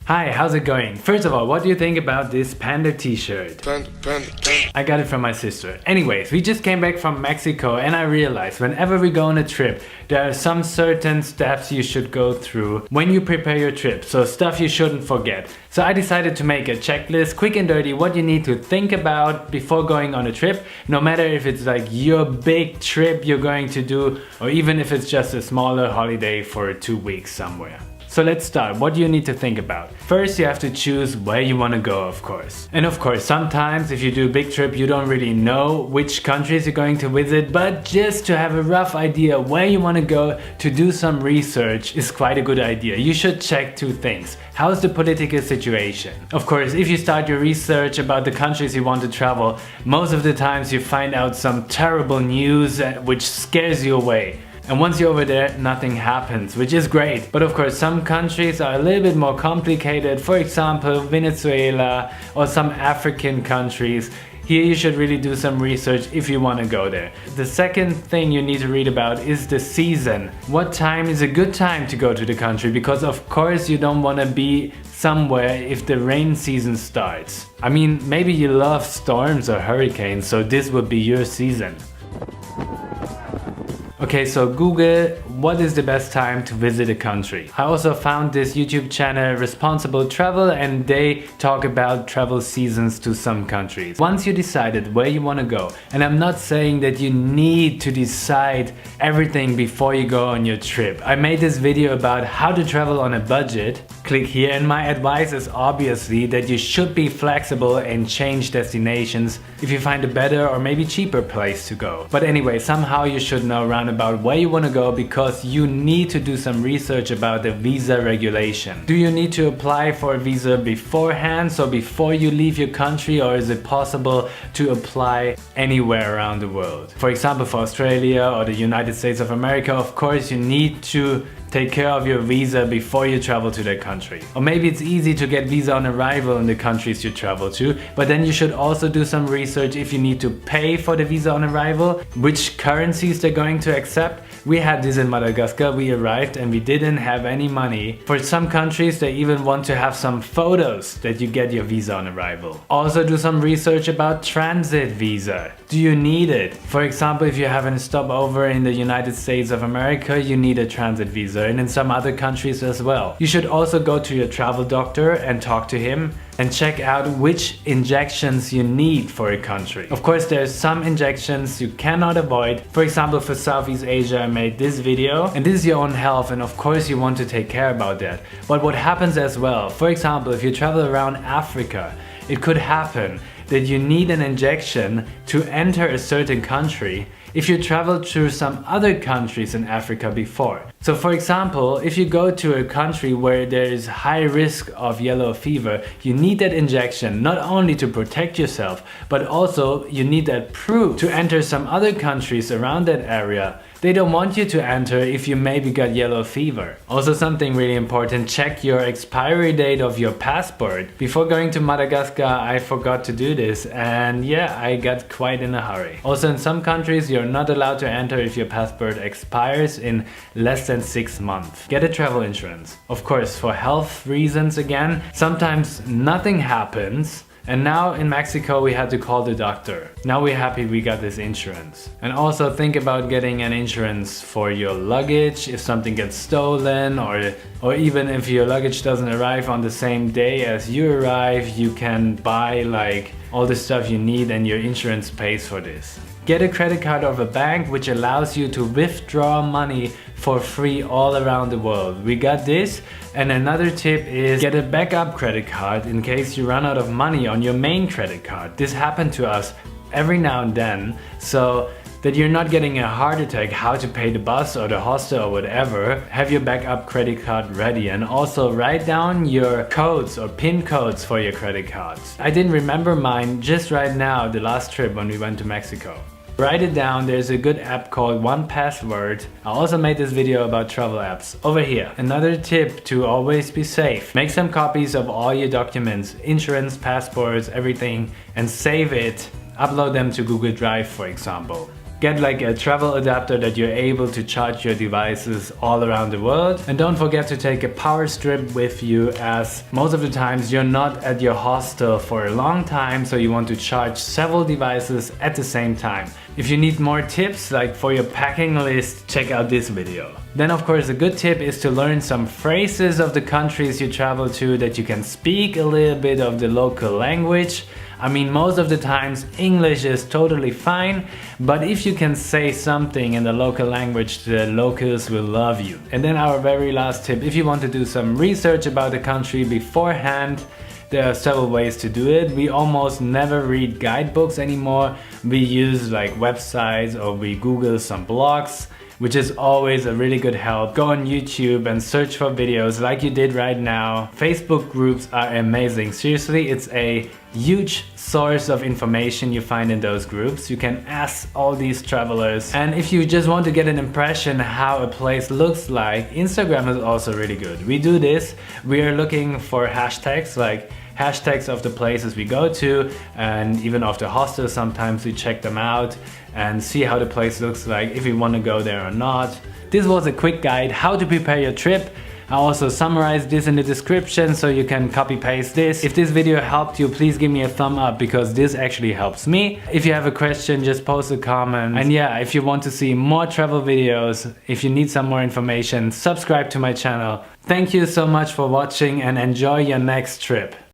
Hi, how's it going? First of all, what do you think about this panda t-shirt? I got it from my sister. Anyways, we just came back from Mexico and I realized whenever we go on a trip, there are some certain steps you should go through when you prepare your trip. So stuff you shouldn't forget. So I decided to make a checklist, quick and dirty, what you need to think about before going on a trip. No matter if it's like your big trip you're going to do, or even if it's just a smaller holiday for 2 weeks somewhere. So let's start. What do you need to think about? First, you have to choose where you want to go, of course. And of course, sometimes if you do a big trip, you don't really know which countries you're going to visit, but just to have a rough idea where you want to go, to do some research is quite a good idea. You should check 2 things. How's the political situation? Of course, if you start your research about the countries you want to travel, most of the times you find out some terrible news which scares you away. And once you're over there, nothing happens, which is great. But of course, some countries are a little bit more complicated. For example, Venezuela or some African countries. Here you should really do some research if you want to go there. The second thing you need to read about is the season. What time is a good time to go to the country? Because of course you don't want to be somewhere if the rain season starts. I mean, maybe you love storms or hurricanes, so this would be your season. Okay, so Google what is the best time to visit a country. I also found this YouTube channel Responsible Travel and they talk about travel seasons to some countries. Once you decided where you want to go, and I'm not saying that you need to decide everything before you go on your trip. I made this video about how to travel on a budget. Click here, and my advice is obviously that you should be flexible and change destinations if you find a better or maybe cheaper place to go. But anyway, somehow you should know around about where you want to go because you need to do some research about the visa regulation. Do you need to apply for a visa beforehand, so before you leave your country, or is it possible to apply anywhere around the world? For example, for Australia or the United States of America, of course you need to take care of your visa before you travel to that country. Or maybe it's easy to get visa on arrival in the countries you travel to, but then you should also do some research if you need to pay for the visa on arrival, which currencies they're going to accept. We had this in Madagascar. We arrived and we didn't have any money. For some countries they even want to have some photos that you get your visa on arrival. Also do some research about transit visa. Do you need it? For example, if you have a stopover in the United States of America, you need a transit visa, and in some other countries as well. You should also go to your travel doctor and talk to him and check out which injections you need for a country. Of course, there's some injections you cannot avoid. For example, for Southeast Asia, I made this video, and this is your own health, and of course you want to take care about that. But what happens as well, for example, if you travel around Africa, it could happen that you need an injection to enter a certain country if you traveled through some other countries in Africa before. So for example, if you go to a country where there is high risk of yellow fever, you need that injection not only to protect yourself, but also you need that proof to enter some other countries around that area. They don't want you to enter if you maybe got yellow fever. Also something really important, check your expiry date of your passport. Before going to Madagascar, I forgot to do this, and yeah, I got quite in a hurry. Also in some countries, you're not allowed to enter if your passport expires in less than 6 months. Get a travel insurance. Of course, for health reasons again, sometimes nothing happens. And now in Mexico we had to call the doctor. Now we're happy we got this insurance. And also think about getting an insurance for your luggage if something gets stolen, or even if your luggage doesn't arrive on the same day as you arrive, you can buy like all the stuff you need and your insurance pays for this. Get a credit card of a bank which allows you to withdraw money for free all around the world. We got this. And another tip is get a backup credit card in case you run out of money on your main credit card. This happened to us every now and then, so that you're not getting a heart attack how to pay the bus or the hostel or whatever. Have your backup credit card ready, and also write down your codes or PIN codes for your credit cards. I didn't remember mine just right now the last trip when we went to Mexico. Write it down. There's a good app called 1Password. I also made this video about travel apps over here. Another tip to always be safe. Make some copies of all your documents, insurance, passports, everything, and save it. Upload them to Google Drive, for example. Get like a travel adapter that you're able to charge your devices all around the world. And don't forget to take a power strip with you, as most of the times you're not at your hostel for a long time, so you want to charge several devices at the same time. If you need more tips like for your packing list, check out this video. Then of course a good tip is to learn some phrases of the countries you travel to, that you can speak a little bit of the local language. I mean, most of the times English is totally fine, but if you can say something in the local language, the locals will love you. And then our very last tip, if you want to do some research about the country beforehand, there are several ways to do it. We almost never read guidebooks anymore. We use like websites, or we Google some blogs, which is always a really good help. Go on YouTube and search for videos like you did right now. Facebook groups are amazing. Seriously, it's a huge source of information you find in those groups. You can ask all these travelers. And if you just want to get an impression how a place looks like, Instagram is also really good. We do this. We are looking for hashtags, like hashtags of the places we go to, and even of the hostels. Sometimes we check them out and see how the place looks like, if we want to go there or not. This was a quick guide how to prepare your trip. I also summarized this in the description, so you can copy paste this. If this video helped you, please give me a thumb up, because this actually helps me. If you have a question, just post a comment. And yeah, if you want to see more travel videos, if you need some more information, subscribe to my channel. Thank you so much for watching, and enjoy your next trip.